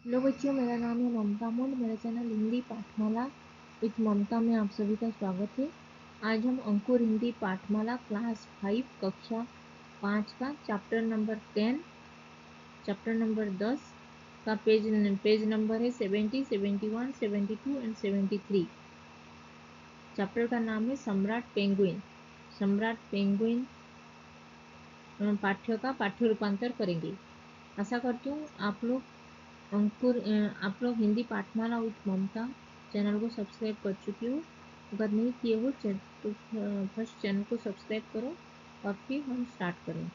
Hello बच्चों, मेरा नाम है ममता मुंड। मेरा चैनल हिंदी पाठमाला विथ ममता में आप सभी का स्वागत है। आज हम अंकुर हिंदी पाठमाला क्लास 5 कक्षा 5 का चैप्टर नंबर 10 का पेज नंबर है 70, 71, 72 एंड 73। चैप्टर का नाम है सम्राट पेंगुइन। सम्राट पेंगुइन पाठ्य रूपांतर करेंगे। आशा करती हूँ आप लोग हिंदी पाठमाला विथ ममता चैनल को सब्सक्राइब कर चुकी हो। अगर नहीं किए हो तो फर्स्ट चैनल को सब्सक्राइब करो और फिर हम स्टार्ट करें।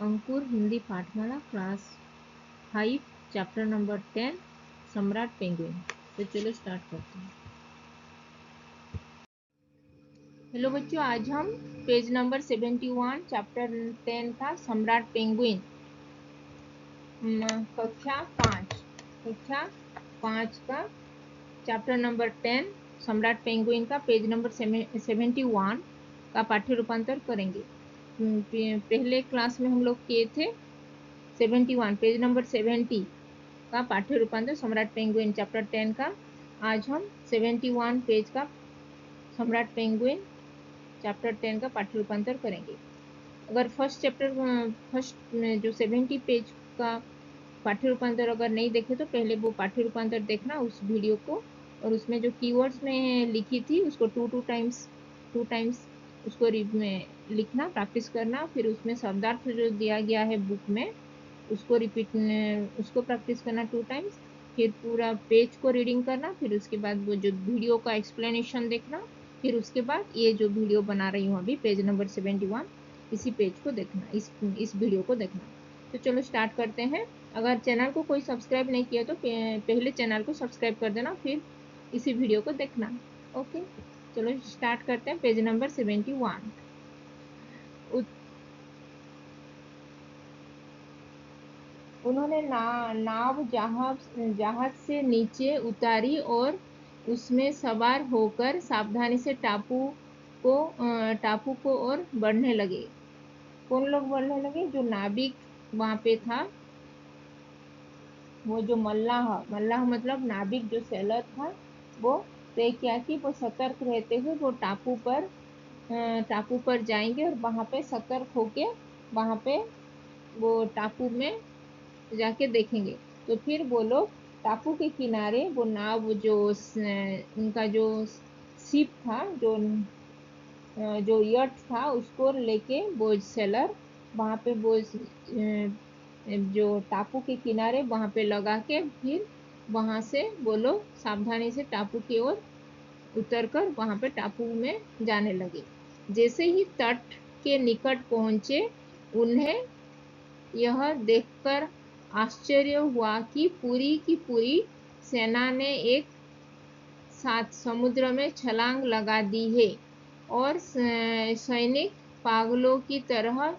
अंकुर हिंदी पाठमाला क्लास 5 चैप्टर नंबर 10 सम्राट पेंगुइन। तो चलो स्टार्ट करते हैं। हेलो बच्चों, आज हम पेज नंबर 71 चैप्टर 10 का सम्राट पेंगुइन कक्षा 5 का चैप्टर नंबर 10 सम्राट पेंगुइन का पेज नंबर 71 का पाठ्य रूपांतर करेंगे। पहले क्लास में हम लोग किए थे 71 पेज नंबर 70 का पाठ्य रूपांतर सम्राट पेंगुइन चैप्टर 10 का। आज हम 71 पेज का सम्राट पेंगुइन चैप्टर 10 का पाठ्य रूपांतर करेंगे। अगर फर्स्ट जो 70 पेज का पाठ्य रूपांतर अगर नहीं देखे तो पहले वो पाठ्य रूपांतर देखना उस वीडियो को, और उसमें जो कीवर्ड्स में लिखी थी उसको टू टाइम्स उसको लिखना, प्रैक्टिस करना। फिर उसमें शब्दार्थ जो दिया गया है बुक में उसको प्रैक्टिस करना 2 टाइम्स। फिर पूरा पेज को रीडिंग करना। फिर उसके बाद वो जो वीडियो का एक्सप्लेनेशन देखना। फिर उसके बाद ये जो वीडियो बना रही हूँ अभी पेज नंबर 71, इसी पेज को देखना, इस वीडियो को देखना। तो चलो स्टार्ट करते हैं। अगर चैनल को कोई सब्सक्राइब नहीं किया तो पहले चैनल को सब्सक्राइब कर देना, फिर इसी वीडियो को देखना। ओके, चलो स्टार्ट करते हैं। Page number 71। उन्होंने नाव जहाज से नीचे उतारी और उसमें सवार होकर सावधानी से टापू को और बढ़ने लगे। कौन लोग बढ़ने लगे? जो नाविक वहां पे था, वो जो मल्लाह मतलब नाविक जो सेलर था, वो तय किया कि वो सतर्क रहते हुए वो टापू पर जाएंगे और वहां पे सतर्क होके वहां पे वो टापू में जाके देखेंगे। तो फिर वो लोग टापू के किनारे वो नाव उनका जो शिप था, जो यट था, उसको लेके वो सेलर वहां पे जो टापू के किनारे वहां पे लगा के फिर वहां से वो लोग सावधानी से टापू की ओर उतरकर वहां पे टापू में जाने लगे। जैसे ही तट के निकट पहुंचे, उन्हें यह देखकर आश्चर्य हुआ कि पूरी की पूरी सेना ने एक साथ समुद्र में छलांग लगा दी है और सैनिक पागलों की तरह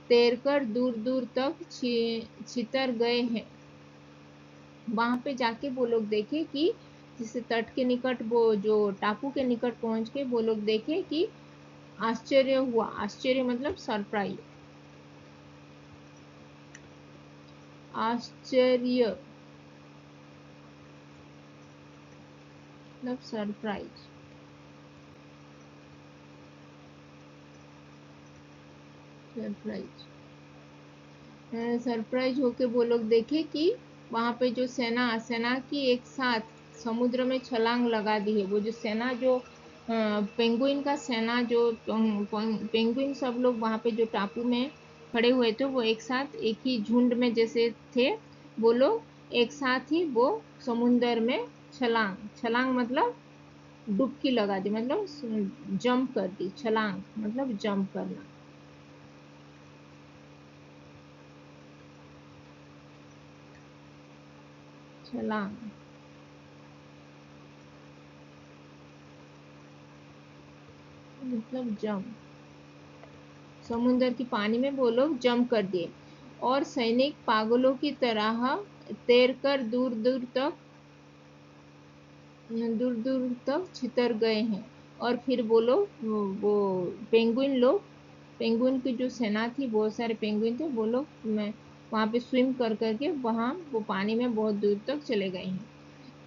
तैरकर दूर दूर तक छितर गए हैं। वहां पे जाके वो लोग देखे कि जिस तट के निकट, वो जो टापू के निकट पहुंच के वो लोग देखे कि आश्चर्य हुआ। आश्चर्य मतलब सरप्राइज, आश्चर्य मतलब सरप्राइज। सरप्राइज होके वो लोग देखे कि वहां पे जो सेना की एक साथ समुद्र में छलांग लगा दी है। वो जो सेना, जो पेंगुइन का सेना, जो पेंगुइन सब लोग वहां पे जो टापू में खड़े हुए थे, वो एक साथ एक ही झुंड में जैसे थे, वो लोग एक साथ ही वो समुद्र में छलांग छलांग मतलब डुबकी लगा दी, मतलब जंप कर दी। छलांग मतलब जंप करना, छलांग मतलब जंप। समुद्र की पानी में वो लोग जंप कर दिए और सैनिक पागलों की तरह तैरकर दूर दूर तक छितर गए हैं। और फिर वो लोग, वो पेंगुइन की जो सेना थी, बहुत सारे पेंगुइन थे, वो लोग वहाँ पे स्विम कर करके वहाँ वो पानी में बहुत दूर तक चले गए हैं।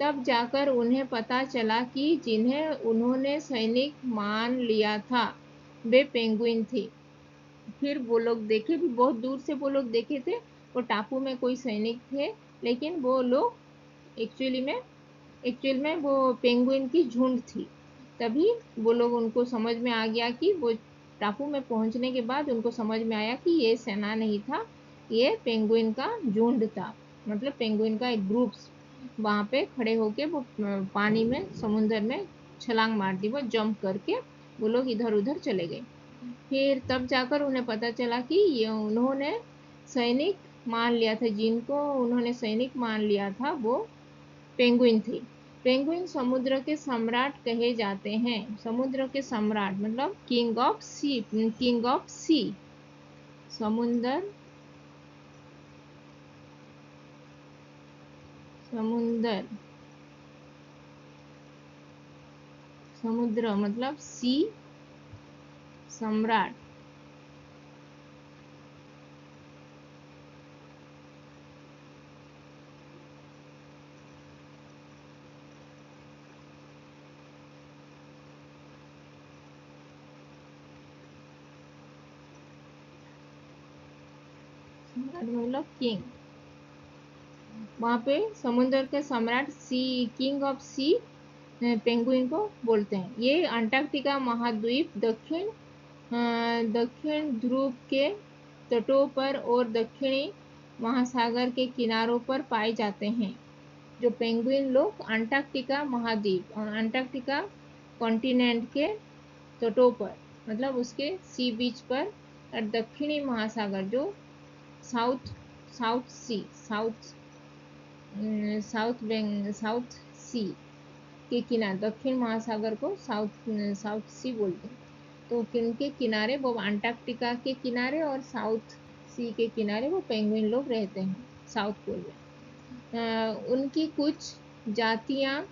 तब जाकर उन्हें पता चला कि जिन्हें उन्होंने सैनिक मान लिया था वे पेंगुइन थे। फिर वो लोग देखे भी, बहुत दूर से वो लोग देखे थे, वो टापू में कोई सैनिक थे, लेकिन वो लोग एक्चुअल में वो पेंगुइन की झुंड थी। तभी वो लोग, उनको समझ में आ गया कि वो टापू में पहुंचने के बाद उनको समझ में आया कि ये सेना नहीं था, ये पेंगुइन का झुंड था, मतलब पेंगुइन का एक ग्रुप वहां पे खड़े होके वो पानी में, समुन्द्र में छलांग मार दी, वो जंप करके वो लोग इधर उधर चले गए। फिर तब जाकर उन्हें पता चला कि ये उन्होंने सैनिक मान लिया था, जिनको उन्होंने सैनिक मान लिया था वो पेंगुइन थे। पेंगुइन समुद्र के सम्राट कहे जाते हैं। समुद्र के सम्राट मतलब king of sea, king of sea, समुंदर, समुंदर, समुद्र मतलब सी, सम्राट। सम्राट मतलब किंग। वहां पे समुद्र के सम्राट सी, किंग ऑफ सी, पेंगुइन को बोलते हैं। ये अंटार्कटिका महाद्वीप, दक्षिण ध्रुव के तटों पर और दक्षिणी महासागर के किनारों पर पाए जाते हैं। जो पेंगुइन लोग अंटार्कटिका महाद्वीप और अंटार्कटिका कॉन्टिनेंट के तटों पर, मतलब उसके सी बीच पर, और दक्षिणी महासागर जो साउथ, साउथ सी, साउथ सी के किनारे, दक्षिण महासागर को साउथ सी बोलते हैं। तो किनके किनारे, वो अंटार्कटिका के किनारे और साउथ सी के किनारे वो पेंगुइन लोग रहते हैं, साउथ पोल में। उनकी कुछ जातियां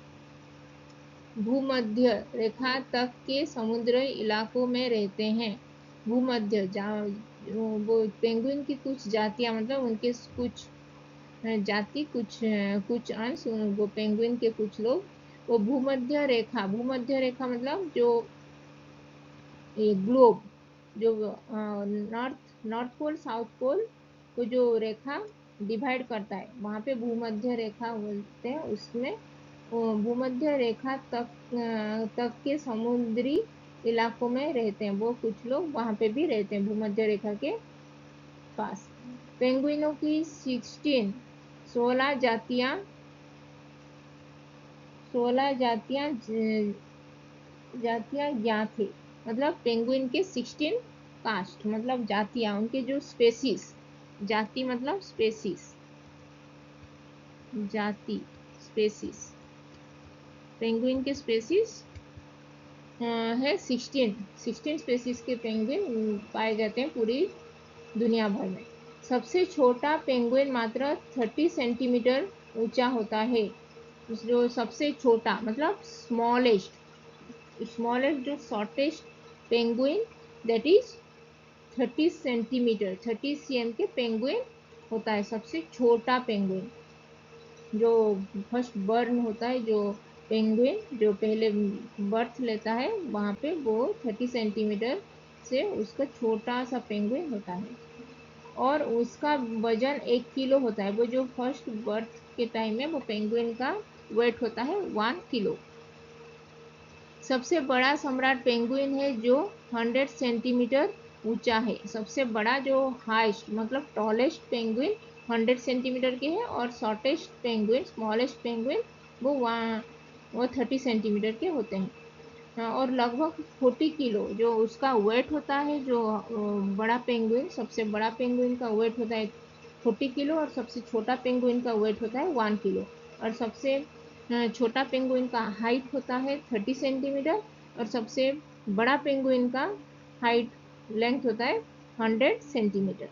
भूमध्य रेखा तक के समुद्री इलाकों में रहते हैं। भूमध्य वो पेंगुइन की कुछ जातियां, मतलब उनके कुछ जाति, कुछ अंश, वो पेंगुइन के कुछ लोग वो भूमध्य रेखा, भूमध्य रेखा मतलब जो ये ग्लोब, जो नॉर्थ पोल साउथ पोल को जो रेखा डिवाइड करता है, वहां पे भूमध्य रेखा बोलते हैं। उसमें भूमध्य रेखा तक के समुद्री इलाकों में रहते हैं, वो कुछ लोग वहां पे भी रहते हैं भूमध्य रेखा के पास। पेंगुइनों की 16 जातियां, 16 जातियां ज्ञात है। मतलब पेंगुइन के 16 कास्ट, मतलब जातियां, उनके जो स्पेसीज, जाति मतलब स्पेसीज, जाति, स्पेसीज, पेंगुइन के स्पेसीज है 16 स्पेसीज के पेंगुइन पाए जाते हैं पूरी दुनिया भर में। सबसे छोटा पेंगुइन मात्र 30 सेंटीमीटर ऊंचा होता है। जो सबसे छोटा मतलब स्मॉलेस्ट जो shortest penguin, that is 30 centimetre, 30 cm के पेंगुइन होता है सबसे छोटा पेंगुइन। जो फर्स्ट बर्न होता है, जो पेंगुइन जो पहले बर्थ लेता है, वहां पे वो 30 सेंटीमीटर से उसका छोटा सा पेंगुइन होता है, और उसका वजन 1 किलो होता है। वो जो फर्स्ट बर्थ के टाइम में वो पेंगुइन का वेट होता है 1 किलो। सबसे बड़ा सम्राट पेंगुइन है जो 100 सेंटीमीटर ऊंचा है। सबसे बड़ा जो हाइस्ट मतलब टॉलेस्ट पेंगुइन 100 सेंटीमीटर के है, और शॉर्टेस्ट पेंगुइन, स्मॉलेस्ट पेंगुइन, वो 30 सेंटीमीटर के होते हैं। हाँ, और लगभग 40 किलो जो उसका वेट होता है, जो बड़ा पेंगुइन, सबसे बड़ा पेंगुइन का वेट होता है 40 किलो, और सबसे छोटा पेंगुइन का वेट होता है 1 किलो। और सबसे छोटा पेंगुइन का हाइट होता है 30 सेंटीमीटर, और सबसे बड़ा पेंगुइन का हाइट, लेंथ होता है 100 सेंटीमीटर।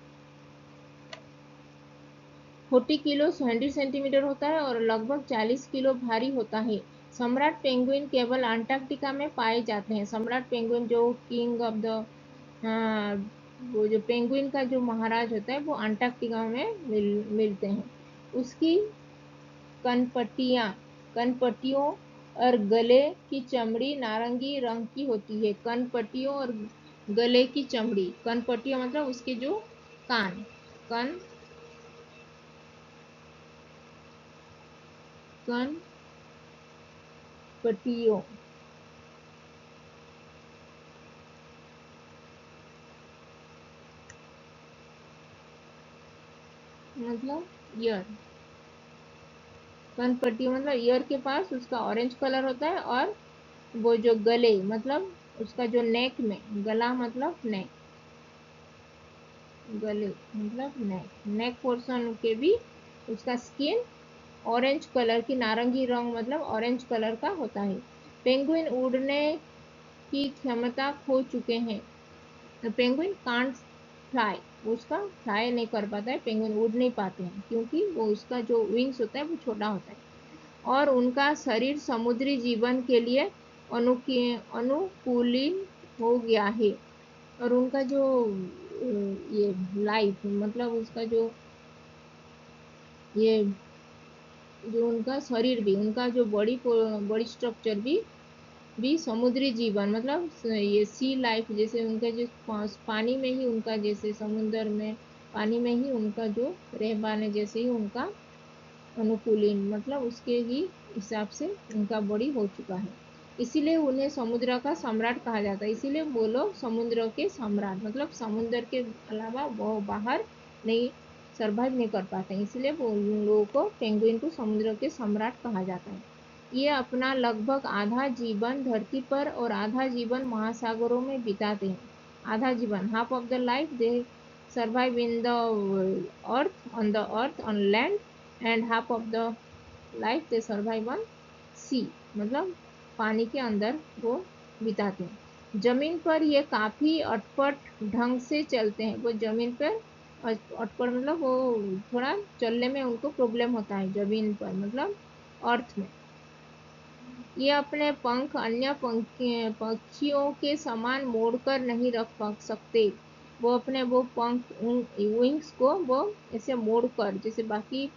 40 किलो 100 सेंटीमीटर होता है और लगभग 40 किलो भारी होता है। सम्राट पेंगुइन केवल अंटार्कटिका में पाए जाते हैं। सम्राट पेंगुइन जो किंग ऑफ द वो जो पेंगुइन का जो महाराज होता है वो अंटार्कटिका में मिलते हैं। उसकी कनपट्टियाँ कनपट्टियों और गले की चमड़ी नारंगी रंग की होती है। कनपट्टियों और गले की चमड़ी, कनपट्टियों मतलब उसके जो कान, कन कनपट्टियों मतलब ईयर, कनपट्टियों मतलब ईयर के पास उसका ऑरेंज कलर होता है। और वो जो गले मतलब उसका जो नेक में, गला मतलब नेक, गले मतलब नेक, नेक पोर्शन के भी उसका स्किन ऑरेंज कलर की, नारंगी रंग मतलब ऑरेंज कलर का होता है। पेंगुइन उड़ने की क्षमता खो चुके हैं। पेंगुइन कांट फ्लाई, उसका फ्लाई नहीं कर पाता है, पेंगुइन उड़ नहीं पाते हैं क्योंकि वो उसका जो विंग्स होता है वो छोटा होता है। और उनका शरीर समुद्री जीवन के लिए अनुकूलित हो गया है। और उनका जो ये लाइफ मतलब उसका जो ये जो उनका शरीर भी, उनका जो बॉडी बॉडी स्ट्रक्चर भी समुद्री जीवन मतलब ये सी लाइफ, जैसे उनका जो पानी में ही उनका, जैसे समुद्र में पानी में ही उनका जो रह पाने जैसे ही उनका अनुकूलन मतलब उसके ही हिसाब से उनका बॉडी हो चुका है। इसीलिए उन्हें समुद्र का सम्राट कहा जाता है। इसीलिए वो लोग समुद्र के सम्राट मतलब समुद्र के अलावा वो बाहर नहीं सरवाइव नहीं कर पाते हैं, इसलिए वो उन लोगों को, पेंगुइन को समुद्र के सम्राट कहा जाता है। ये अपना लगभग आधा जीवन धरती पर और आधा जीवन महासागरों में बिताते हैं। आधा जीवन, half of the life they survive in the earth on land, and half of the life they survive on sea मतलब पानी के अंदर वो बिताते हैं। जमीन पर ये काफी अटपट ढंग से चलते हैं। वो जमीन पर अटपट मतलब वो थोड़ा चलने में उनको प्रॉब्लम होता है जमीन पर मतलब अर्थ में। ये अपने पंख अन्य पक्षियों के समान मोड़कर नहीं रख सकते। वो अपने वो पंख विंग्स को वो ऐसे मोड़कर, जैसे बाकी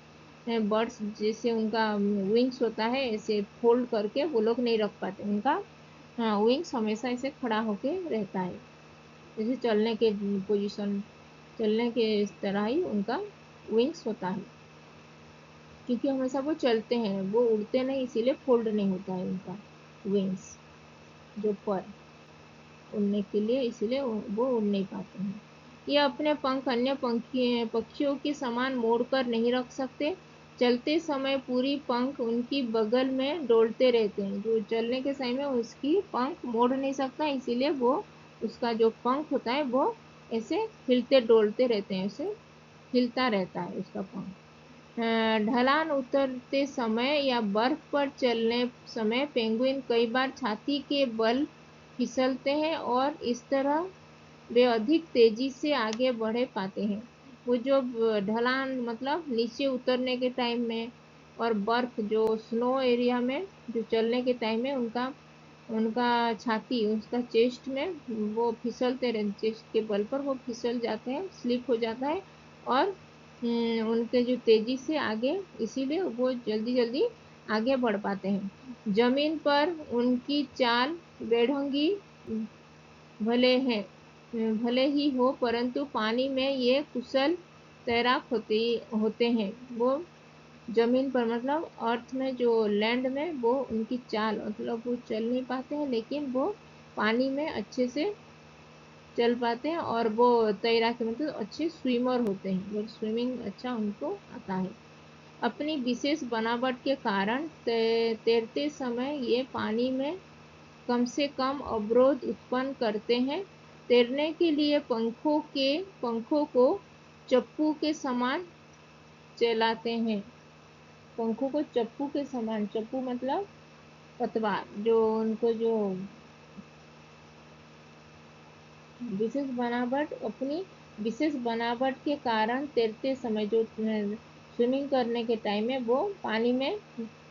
बर्ड्स जैसे उनका विंग्स होता है ऐसे फोल्ड करके वो लोग नहीं रख पाते। उनका विंग्स हमेशा ऐसे खड़ा होके रहता है, जैसे चलने के पोजीशन, चलने के इस तरह ही उनका विंग्स होता है। क्योंकि हमेशा वो चलते हैं, वो उड़ते नहीं, इसीलिए फोल्ड नहीं होता है उनका विंग्स जो पर उड़ने के लिए, इसीलिए वो उड़ नहीं पाते हैं। ये अपने पंख अन्य पक्षियों के समान मोड़ कर नहीं रख सकते। चलते समय पूरी पंख उनकी बगल में डोलते रहते हैं। जो चलने के समय में उसकी पंख मोड़ नहीं सकता, इसीलिए वो उसका जो पंख होता है वो ऐसे हिलते डोलते रहते हैं, ऐसे हिलता रहता है उसका पंख। ढलान उतरते समय या बर्फ पर चलने समय पेंगुइन कई बार छाती के बल फिसलते हैं और इस तरह वे अधिक तेजी से आगे बढ़े पाते हैं। वो जो ढलान मतलब नीचे उतरने के टाइम में, और बर्फ जो स्नो एरिया में जो चलने के टाइम में उनका उनका छाती, उसका चेस्ट में वो फिसलते रहे, चेस्ट के बल पर वो फिसल जाते हैं, स्लिप हो जाता है। और उनके जो तेजी से आगे, इसीलिए वो जल्दी जल्दी आगे बढ़ पाते हैं। जमीन पर उनकी चाल बेढंगी भले ही हो, परंतु पानी में ये कुशल तैराक होते हैं। वो जमीन पर मतलब अर्थ में जो लैंड में वो उनकी चाल मतलब वो चल नहीं पाते हैं, लेकिन वो पानी में अच्छे से चल पाते हैं। और वो तैराकी मतलब अच्छे स्विमर होते हैं, वो स्विमिंग अच्छा उनको आता है। अपनी विशेष बनावट के कारण तैरते समय ये पानी में कम से कम अवरोध उत्पन्न करते हैं। तैरने के लिए पंखों को चप्पू के समान चलाते हैं। पंखों को चप्पू के समान, चप्पू मतलब पतवार, जो उनको जो विशेष बनावट, अपनी विशेष बनावट के कारण तैरते समय जो स्विमिंग करने के टाइम में वो पानी में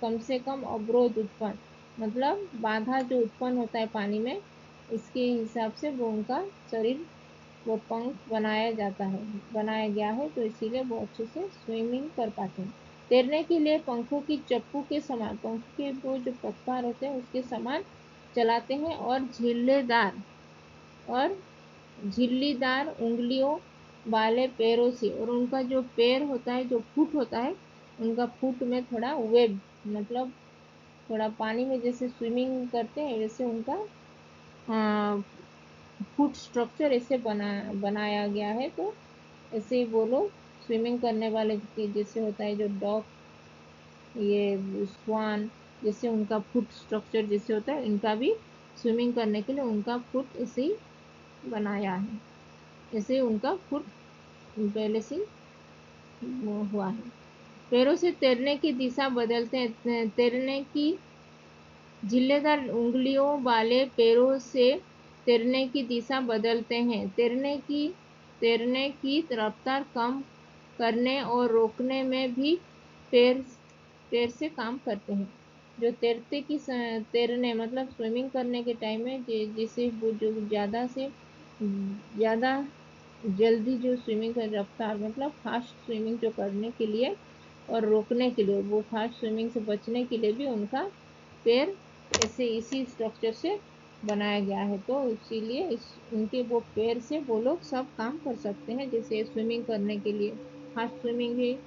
कम से कम अवरोध उत्पन्न मतलब बाधा जो उत्पन्न होता है पानी में, इसके हिसाब से वो उनका शरीर वो पंख बनाया गया है, तो इसीलिए वो अच्छे से स्विमिंग कर पाते हैं। तैरने के लिए पंखों की चप्पू के समान, पंख के वो जो पत्ता रहते हैं उसके समान चलाते हैं, और झिल्लीदार उंगलियों वाले पैरों से, और उनका जो पैर होता है, जो फुट होता है, उनका फुट में थोड़ा वेब, मतलब थोड़ा पानी में जैसे स्विमिंग करते हैं वैसे उनका फुट स्ट्रक्चर ऐसे बनाया गया है। तो ऐसे ही वो लोग स्विमिंग करने वाले के जैसे होता है, जो डॉग, ये स्वान, जैसे उनका फुट स्ट्रक्चर जैसे होता है, इनका भी स्विमिंग करने के लिए उनका फुट ऐसे ही बनाया है, ऐसे ही उनका फुट पहले से हुआ है। पैरों से तैरने की दिशा बदलते हैं। तैरने की झिल्लेदार उंगलियों वाले पैरों से तैरने की दिशा बदलते हैं। तैरने की रफ्तार कम करने और रोकने में भी पैर पैर से काम करते हैं। जो तैरने मतलब स्विमिंग करने के टाइम में जैसे वो जो ज़्यादा जल्दी जो स्विमिंग कर रफ्तार मतलब फास्ट स्विमिंग जो करने के लिए और रोकने के लिए, वो फास्ट स्विमिंग से बचने के लिए भी उनका पैर ऐसे इसी स्ट्रक्चर से बनाया गया है। तो इसीलिए उनके वो पैर से वो लोग सब काम कर सकते हैं, जैसे स्विमिंग करने के लिए फास्ट स्विमिंग है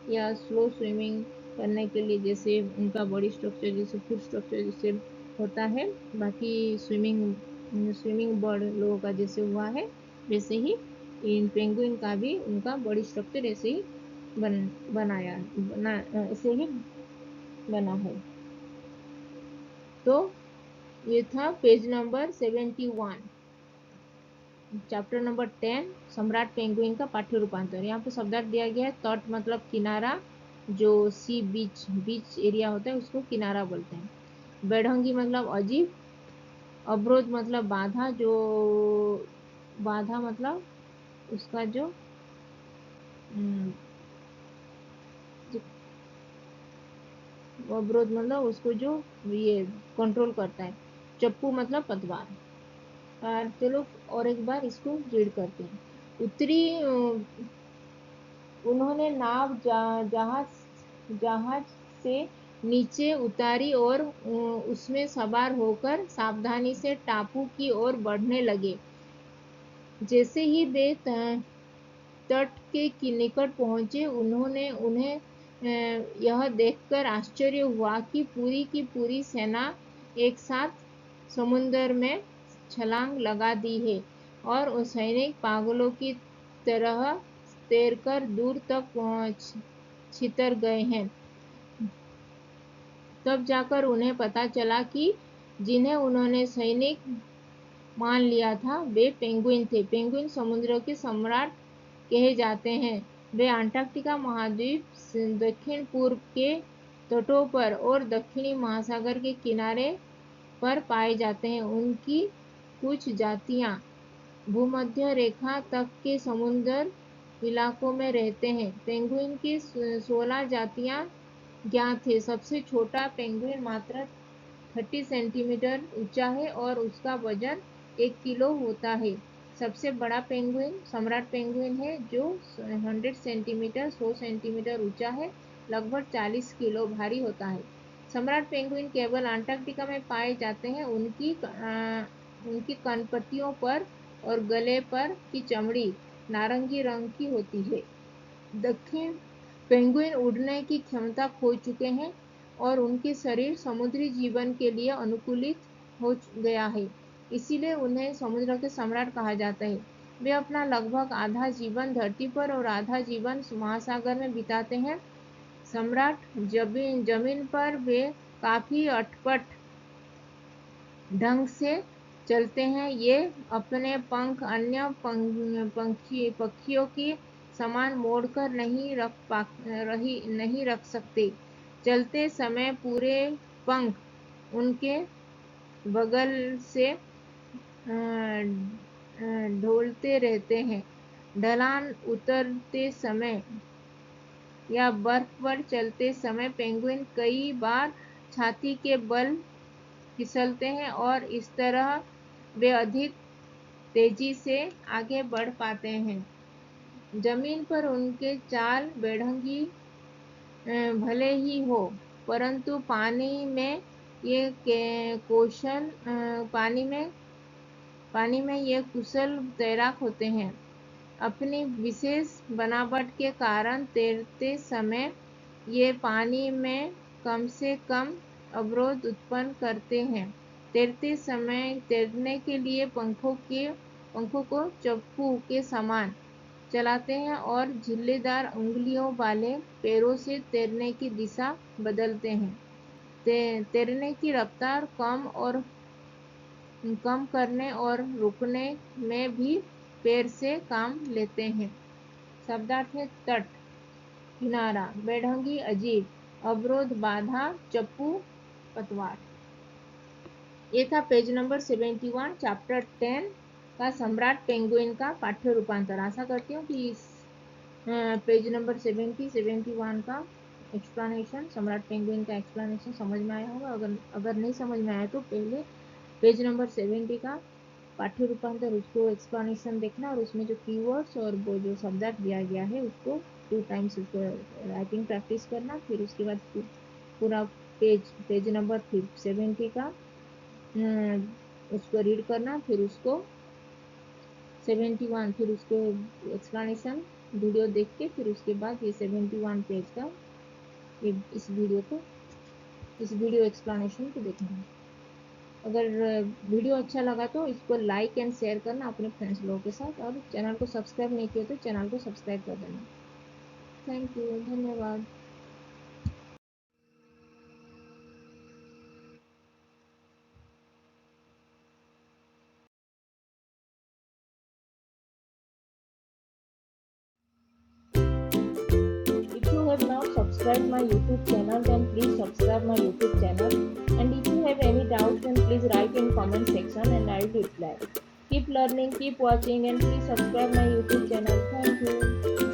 या स्लो स्विमिंग करने के लिए, जैसे उनका बॉडी स्ट्रक्चर जैसे फुट स्ट्रक्चर जैसे होता है, बाकी स्विमिंग बर्ड लोगों का जैसे हुआ है, वैसे ही इन पेंगुइन का भी उनका बॉडी स्ट्रक्चर ऐसे ही ऐसे ही बना है। तो ये था पेज नंबर 71, चैप्टर नंबर 10, सम्राट पेंगुइन का पाठ्य रूपांतर। यहाँ पे शब्दार्थ दिया गया है। तट मतलब किनारा, जो सी बीच एरिया होता है उसको किनारा बोलते हैं। बेढंगी मतलब अजीब। अवरोध मतलब बाधा, बाधा मतलब उसका जो अवरोध मतलब उसको जो ये कंट्रोल करता है। चप्पू मतलब पतवार। और चलो और एक बार इसको रीड करते हैं। उत्तरी उन्होंने नाव जहाज से नीचे उतारी और उसमें सवार होकर सावधानी से टापू की ओर बढ़ने लगे। जैसे ही वे तट के निकट पहुंचे, उन्हें यह देखकर आश्चर्य हुआ कि पूरी की पूरी सेना एक साथ समुद्र में छलांग लगा दी है, और वो सैनिक पागलों की तरह तैरकर दूर तक पहुंच छितर गए हैं। तब जाकर उन्हें पता चला कि जिन्हें उन्होंने सैनिक मान लिया था वे पेंगुइन थे। पेंगुइन समुद्र के सम्राट कहे जाते हैं। वे अंटार्कटिका महाद्वीप, दक्षिण पूर्व के तटों पर और दक्षिणी महासागर के किनारे पर पाए जाते हैं। उनकी कुछ जातियां भूमध्य रेखा तक के समुद्र इलाकों में रहते हैं। पेंगुइन की 16 जातियां ज्ञात है। सबसे छोटा पेंगुइन मात्र 30 सेंटीमीटर ऊंचा है और उसका वजन 1 किलो होता है। सबसे बड़ा पेंगुइन सम्राट पेंगुइन है, जो 100 सेंटीमीटर ऊंचा है, लगभग 40 किलो भारी होता है। सम्राट पेंगुइन केवल अंटार्कटिका में पाए जाते हैं। उनकी कनपट्टियों पर और गले पर की चमड़ी नारंगी रंग की होती है। दक्षिण पेंगुइन उड़ने की क्षमता खो चुके हैं और उनके शरीर समुद्री जीवन के लिए अनुकूलित हो गया है, इसीलिए उन्हें समुद्र के सम्राट कहा जाता है। वे अपना लगभग आधा जीवन धरती पर और आधा जीवन महासागर में बिताते हैं। सम्राट जमीन पर वे काफी अटपट ढंग से चलते हैं। ये अपने पंख अन्य पक्षियों की समान मोड़कर नहीं रख सकते। चलते समय पूरे पंख उनके बगल से ढोलते रहते हैं। ढलान उतरते समय या बर्फ पर चलते समय पेंगुइन कई बार छाती के बल फिसलते हैं और इस तरह वे अधिक तेजी से आगे बढ़ पाते हैं। जमीन पर उनके चाल बेढंगी भले ही हो, परंतु पानी में ये कौशल पानी में ये कुशल तैराक होते हैं। अपनी विशेष बनावट के कारण तैरते समय ये पानी में कम से कम अवरोध उत्पन्न करते हैं। तैरते समय तैरने के लिए पंखों को चप्पू के समान चलाते हैं और झिल्लीदार उंगलियों वाले पैरों से तैरने की दिशा बदलते हैं। तैरने की रफ्तार कम करने और रुकने में भी पैर से काम लेते हैं। शब्दार्थ है तट, किनारा, बेढंगी, अजीब, अवरोध, बाधा, चप्पू, पतवार। ये था पेज नंबर 71 चैप्टर 10 का सम्राट पेंगुइन का पाठ्य रूपांतर। आशा करती हूँ कि इस पेज नंबर 71 का एक्सप्लेनेशन, सम्राट पेंगुइन का एक्सप्लेनेशन समझ में आया होगा। अगर नहीं समझ में आया तो पहले पेज नंबर 70 का पाठ्य रूपांतर, उसको एक्सप्लेनेशन देखना और उसमें जो कीवर्ड्स और वो जो शब्दार्थ दिया गया है उसको 2 टाइम्स उसको राइटिंग प्रैक्टिस करना। फिर उसके बाद पूरा पेज नंबर 70 का उसको रीड करना, फिर उसको 71 फिर उसको एक्सप्लेनेशन वीडियो देख के फिर उसके बाद ये 71 पेज का इस वीडियो एक्सप्लेनेशन को देखना है। अगर वीडियो अच्छा लगा तो इसको लाइक एंड शेयर करना अपने फ्रेंड्स लोगों के साथ, और चैनल को सब्सक्राइब नहीं किया तो चैनल को सब्सक्राइब कर देना। थैंक यू, धन्यवाद। If you have not subscribed my YouTube channel, then please subscribe my YouTube channel. And if you have any doubts, then please write in comment section and I will reply. Keep learning, keep watching, and please subscribe my YouTube channel. Thank you.